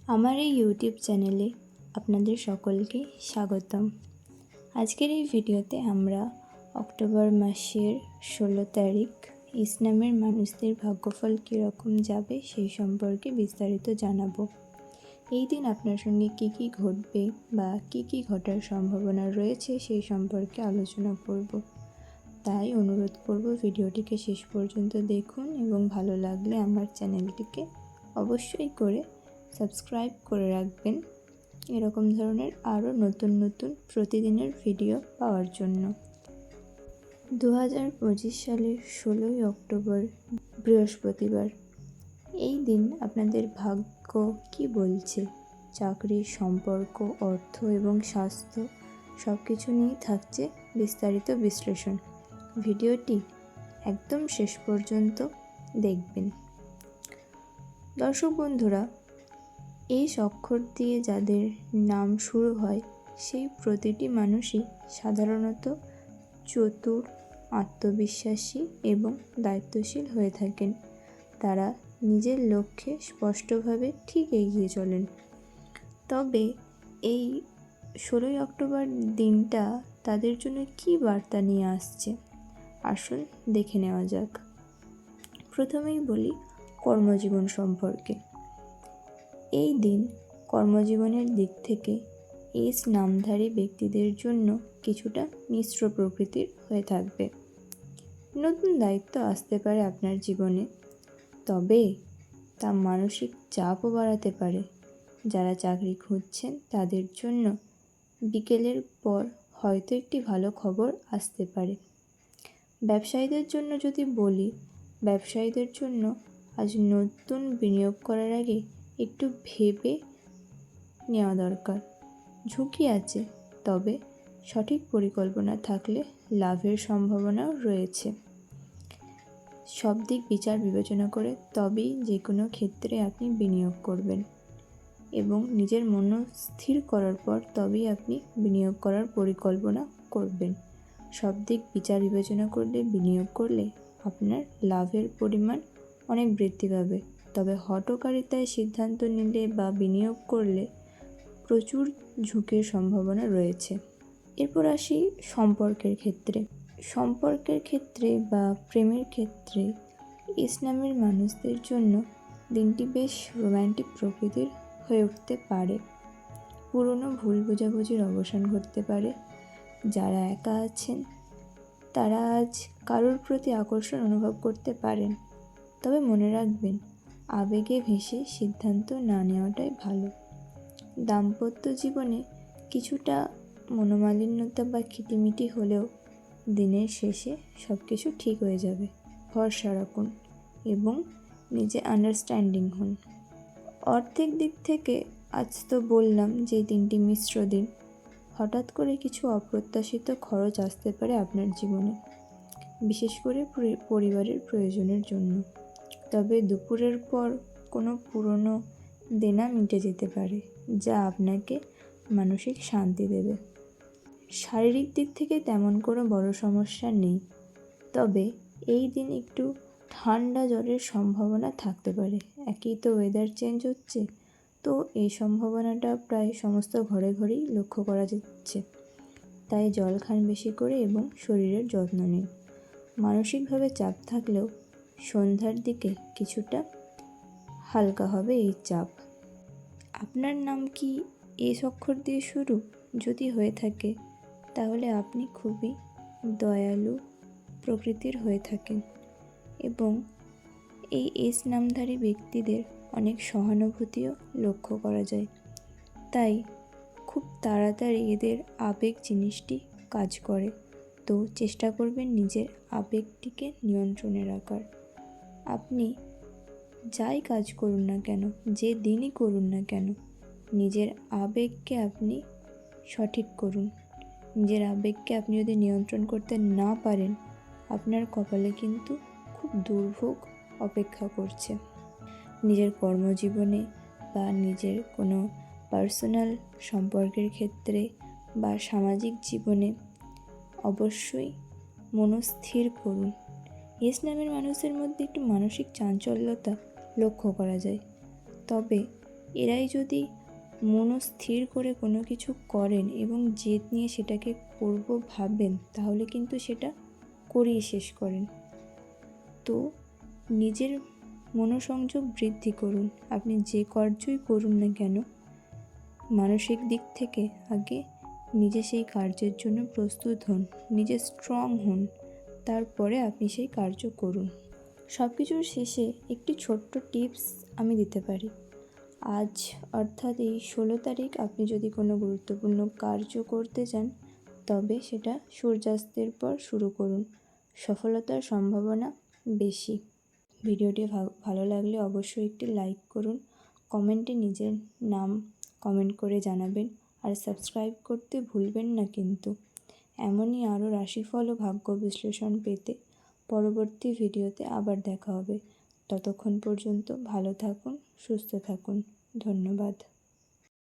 আমার এই ইউটিউব চ্যানেলে আপনাদের সকলকে স্বাগতম। আজকের এই ভিডিওতে আমরা অক্টোবর মাসের 16 তারিখ ইসলামের মানুষদের ভাগ্যফল কীরকম যাবে সেই সম্পর্কে বিস্তারিত জানাবো। এই দিন আপনার সঙ্গে কী কী ঘটবে বা কী কী ঘটার সম্ভাবনা রয়েছে সেই সম্পর্কে আলোচনা করব। তাই অনুরোধ করব ভিডিওটিকে শেষ পর্যন্ত দেখুন এবং ভালো লাগলে আমার চ্যানেলটিকে অবশ্যই করে সাবস্ক্রাইব করে রাখবেন এরকম ধরনের আরও নতুন নতুন প্রতিদিনের ভিডিও পাওয়ার জন্য। 2025 সালের 16ই অক্টোবর বৃহস্পতিবার। এই দিন আপনাদের ভাগ্য কি বলছে, চাকরি, সম্পর্ক, অর্থ এবং স্বাস্থ্য সব কিছু নিয়েই থাকছে বিস্তারিত বিশ্লেষণ। ভিডিওটি একদম শেষ পর্যন্ত দেখবেন। দর্শক বন্ধুরা, এই অক্ষর দিয়ে যাদের নাম শুরু হয় সেই প্রতিটি মানুষই সাধারণত চতুর, আত্মবিশ্বাসী এবং দায়িত্বশীল হয়ে থাকেন। তারা নিজের লক্ষ্যে স্পষ্টভাবে ঠিক এগিয়ে চলেন। তবে এই 16ই অক্টোবর দিনটা তাদের জন্য কী বার্তা নিয়ে আসছে আসুন দেখে নেওয়া যাক। প্রথমেই বলি কর্মজীবন সম্পর্কে। এই দিন কর্মজীবনের দিক থেকে এস নামধারী ব্যক্তিদের জন্য কিছুটা মিশ্র প্রকৃতির হয়ে থাকবে। নতুন দায়িত্ব আসতে পারে আপনার জীবনে, তবে তা মানসিক চাপও বাড়াতে পারে। যারা চাকরি খুঁজছেন তাদের জন্য বিকেলের পর হয়তো একটি ভালো খবর আসতে পারে। ব্যবসায়ীদের জন্য যদি বলি, ব্যবসায়ীদের জন্য আজ নতুন বিনিয়োগ করার আগে একটু ভেবে নেওয়া দরকার। ঝুঁকি আছে, তবে সঠিক পরিকল্পনা থাকলে লাভের সম্ভাবনাও রয়েছে। সব দিক বিচার বিবেচনা করে তবেই যে কোনো ক্ষেত্রে আপনি বিনিয়োগ করবেন এবং নিজের মন স্থির করার পর তবেই আপনি বিনিয়োগ করার পরিকল্পনা করবেন। সব দিক বিচার বিবেচনা করলে বিনিয়োগ করলে আপনার লাভের পরিমাণ অনেক বৃদ্ধি পাবে। তবে হঠকারিতায় সিদ্ধান্ত নিলে বা বিনিয়োগ করলে প্রচুর ঝুঁকির সম্ভাবনা রয়েছে। এরপর আসি সম্পর্কের ক্ষেত্রে। সম্পর্কের ক্ষেত্রে বা প্রেমের ক্ষেত্রে ইসলামের মানুষদের জন্য দিনটি বেশ রোম্যান্টিক প্রকৃতির হয়ে উঠতে পারে। পুরনো ভুল বোঝাবুঝির অবসান ঘটতে পারে। যারা একা আছেন তারা আজ কারোর প্রতি আকর্ষণ অনুভব করতে পারেন, তবে মনে রাখবেন আবেগে ভেসে সিদ্ধান্ত না নেওয়াটাই ভালো। দাম্পত্য জীবনে কিছুটা মনোমালিন্যতা বা খিটিমিটি হলেও দিনের শেষে সব কিছু ঠিক হয়ে যাবে। ভরসা রাখুন এবং নিজে আন্ডারস্ট্যান্ডিং হন। অর্থের দিক থেকে আজ তো বললাম যে দিনটি মিশ্র দিন। হঠাৎ করে কিছু অপ্রত্যাশিত খরচ আসতে পারে আপনার জীবনে, বিশেষ করে পরিবারের প্রয়োজনের জন্য। তবে দুপুরের পর কোনো পুরনো দেনা মিটে যেতে পারে, যা আপনাকে মানসিক শান্তি দেবে। শারীরিক দিক থেকে তেমন কোনো বড় সমস্যা নেই, তবে এই দিন একটু ঠান্ডা জ্বরের সম্ভাবনা থাকতে পারে। একই তো ওয়েদার চেঞ্জ হচ্ছে, তো এই সম্ভাবনাটা প্রায় সমস্ত ঘরে ঘরেই লক্ষ্য করা যাচ্ছে। তাই জল খান বেশি করে এবং শরীরের যত্ন নিন। মানসিকভাবে চাপ থাকলেও সন্ধ্যার দিকে কিছুটা হালকা হবে এই চাপ। আপনার নাম কি এস অক্ষর দিয়ে শুরু? যদি হয়ে থাকে তাহলে আপনি খুবই দয়ালু প্রকৃতির হয়ে থাকেন এবং এই এস নামধারী ব্যক্তিদের অনেক সহানুভূতিও লক্ষ্য করা যায়। তাই খুব তাড়াতাড়ি এদের আবেগ জিনিসটি কাজ করে, তো চেষ্টা করবেন নিজের আবেগটিকে নিয়ন্ত্রণে রাখার। আপনি যাই কাজ করুন না কেন, যে দিনই করুন না কেন, নিজের আবেগকে আপনি সঠিক করুন। নিজের আবেগকে আপনি যদি নিয়ন্ত্রণ করতে না পারেন, আপনার কপালে কিন্তু খুব দুর্ভোগ অপেক্ষা করছে। নিজের কর্মজীবনে বা নিজের কোনো পার্সোনাল সম্পর্কের ক্ষেত্রে বা সামাজিক জীবনে অবশ্যই মনস্থির করুন। ইসলামের মানুষের মধ্যে একটু মানসিক চাঞ্চল্যতা লক্ষ্য করা যায়, তবে এরাই যদি মনস্থির করে কোনো কিছু করেন এবং জেদ নিয়ে সেটাকে করব ভাবেন, তাহলে কিন্তু সেটা করেই শেষ করেন। তো নিজের মনোসংযোগ বৃদ্ধি করুন। আপনি যে কার্যই করুন না কেন, মানসিক দিক থেকে আগে নিজে সেই কার্যের জন্য প্রস্তুত হন, নিজে স্ট্রং হন, তারপরে আপনি সেই কার্য করুন। সব কিছুর শেষে একটি ছোট্ট টিপস আমি দিতে পারি। আজ অর্থাৎ এই 16 তারিখ আপনি যদি কোনো গুরুত্বপূর্ণ কার্য করতে চান, তবে সেটা সূর্যাস্তের পর শুরু করুন। সফলতার সম্ভাবনা বেশি। ভিডিওটি ভালো লাগলে অবশ্যই একটি লাইক করুন, কমেন্টে নিজের নাম কমেন্ট করে জানাবেন, আর সাবস্ক্রাইব করতে ভুলবেন না কিন্তু। এমনই আরও রাশিফল ও ভাগ্য বিশ্লেষণ পেতে পরবর্তী ভিডিওতে আবার দেখা হবে। ততক্ষণ পর্যন্ত ভালো থাকুন, সুস্থ থাকুন। ধন্যবাদ।